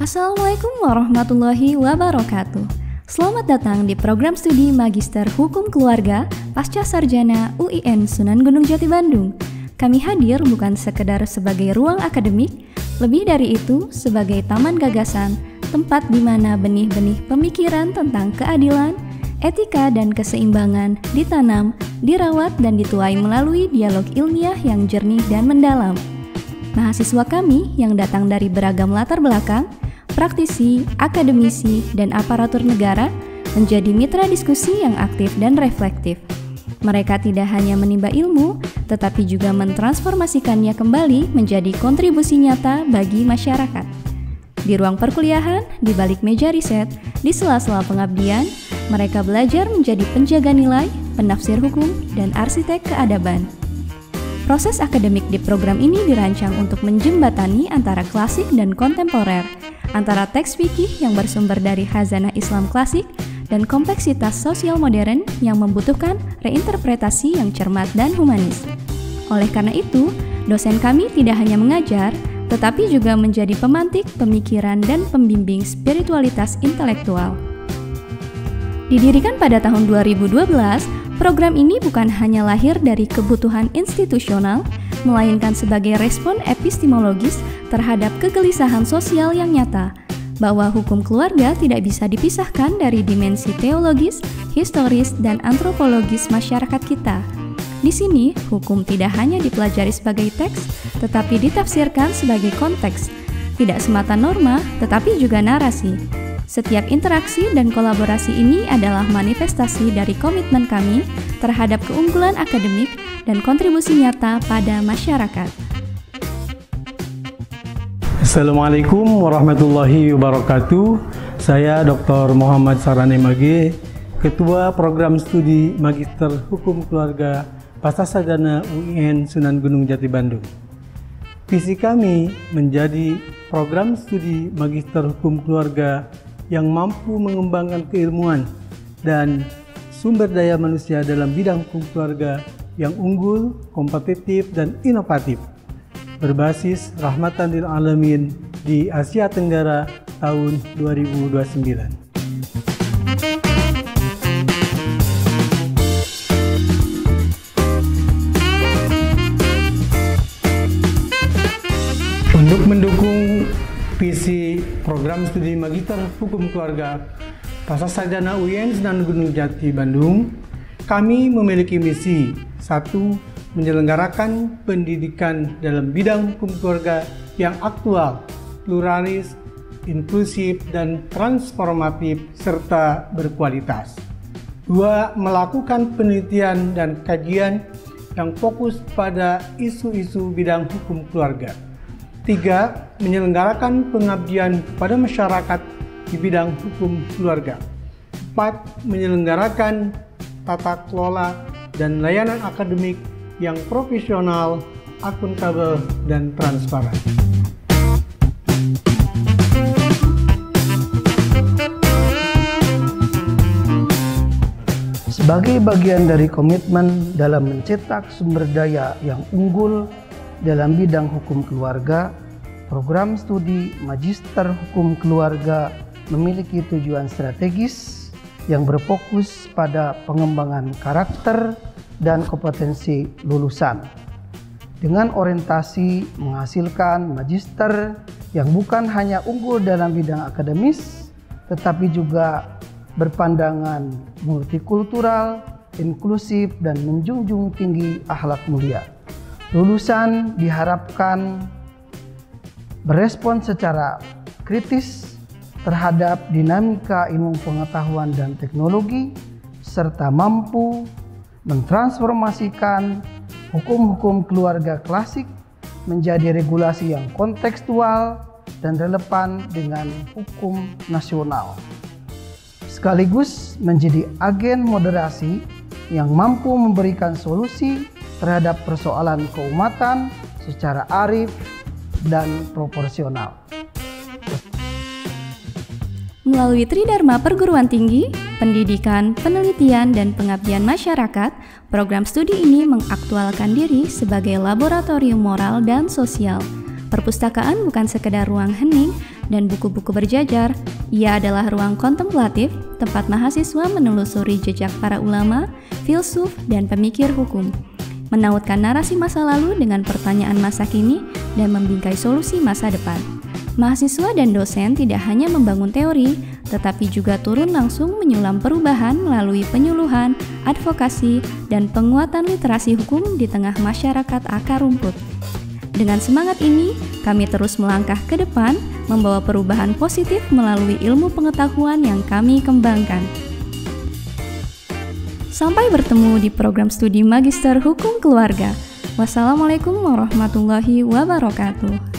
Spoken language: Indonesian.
Assalamualaikum warahmatullahi wabarakatuh. Selamat datang di program studi Magister Hukum Keluarga Pasca Sarjana UIN Sunan Gunung Jati Bandung. Kami hadir bukan sekedar sebagai ruang akademik, lebih dari itu sebagai taman gagasan, tempat di mana benih-benih pemikiran tentang keadilan, etika dan keseimbangan ditanam, dirawat dan dituai melalui dialog ilmiah yang jernih dan mendalam. Mahasiswa kami yang datang dari beragam latar belakang, praktisi, akademisi, dan aparatur negara menjadi mitra diskusi yang aktif dan reflektif. Mereka tidak hanya menimba ilmu, tetapi juga mentransformasikannya kembali menjadi kontribusi nyata bagi masyarakat. Di ruang perkuliahan, di balik meja riset, di sela-sela pengabdian, mereka belajar menjadi penjaga nilai, penafsir hukum, dan arsitek keadaban. Proses akademik di program ini dirancang untuk menjembatani antara klasik dan kontemporer, antara teks fikih yang bersumber dari khazanah Islam klasik dan kompleksitas sosial modern yang membutuhkan reinterpretasi yang cermat dan humanis. Oleh karena itu, dosen kami tidak hanya mengajar, tetapi juga menjadi pemantik pemikiran dan pembimbing spiritualitas intelektual. Didirikan pada tahun 2012, program ini bukan hanya lahir dari kebutuhan institusional, melainkan sebagai respon epistemologis terhadap kegelisahan sosial yang nyata, bahwa hukum keluarga tidak bisa dipisahkan dari dimensi teologis, historis, dan antropologis masyarakat kita. Di sini, hukum tidak hanya dipelajari sebagai teks, tetapi ditafsirkan sebagai konteks, tidak semata norma, tetapi juga narasi. Setiap interaksi dan kolaborasi ini adalah manifestasi dari komitmen kami terhadap keunggulan akademik dan kontribusi nyata pada masyarakat. Assalamualaikum warahmatullahi wabarakatuh. Saya Dr. Muhammad Sarane Mage, Ketua Program Studi Magister Hukum Keluarga Pasca Sarjana UIN Sunan Gunung Jati Bandung. Visi kami menjadi program studi Magister Hukum Keluarga yang mampu mengembangkan keilmuan dan sumber daya manusia dalam bidang hukum keluarga yang unggul, kompetitif, dan inovatif, berbasis rahmatan lil alamin di Asia Tenggara tahun 2029. Untuk mendukung visi program studi Magister Hukum Keluarga Pasca Sarjana UIN Sunan Gunung Jati Bandung, kami memiliki misi: 1. Menyelenggarakan pendidikan dalam bidang hukum keluarga yang aktual, pluralis, inklusif, dan transformatif serta berkualitas. 2. Melakukan penelitian dan kajian yang fokus pada isu-isu bidang hukum keluarga. 3. Menyelenggarakan pengabdian kepada masyarakat di bidang hukum keluarga. 4. Menyelenggarakan tata kelola dan layanan akademik yang profesional, akuntabel, dan transparan. Sebagai bagian dari komitmen dalam mencetak sumber daya yang unggul dalam bidang hukum keluarga, program studi Magister Hukum Keluarga memiliki tujuan strategis yang berfokus pada pengembangan karakter dan kompetensi lulusan, dengan orientasi menghasilkan magister yang bukan hanya unggul dalam bidang akademis, tetapi juga berpandangan multikultural, inklusif, dan menjunjung tinggi akhlak mulia. Lulusan diharapkan berespon secara kritis terhadap dinamika ilmu pengetahuan dan teknologi, serta mampu mentransformasikan hukum-hukum keluarga klasik menjadi regulasi yang kontekstual dan relevan dengan hukum nasional, sekaligus menjadi agen moderasi yang mampu memberikan solusi terhadap persoalan keumatan secara arif dan proporsional. Melalui Tridharma Perguruan Tinggi, Pendidikan, Penelitian, dan Pengabdian Masyarakat, program studi ini mengaktualkan diri sebagai laboratorium moral dan sosial. Perpustakaan bukan sekedar ruang hening dan buku-buku berjajar, ia adalah ruang kontemplatif, tempat mahasiswa menelusuri jejak para ulama, filsuf, dan pemikir hukum, menautkan narasi masa lalu dengan pertanyaan masa kini, dan membingkai solusi masa depan. Mahasiswa dan dosen tidak hanya membangun teori, tetapi juga turun langsung menyulam perubahan melalui penyuluhan, advokasi, dan penguatan literasi hukum di tengah masyarakat akar rumput. Dengan semangat ini, kami terus melangkah ke depan, membawa perubahan positif melalui ilmu pengetahuan yang kami kembangkan. Sampai bertemu di program studi Magister Hukum Keluarga. Wassalamualaikum warahmatullahi wabarakatuh.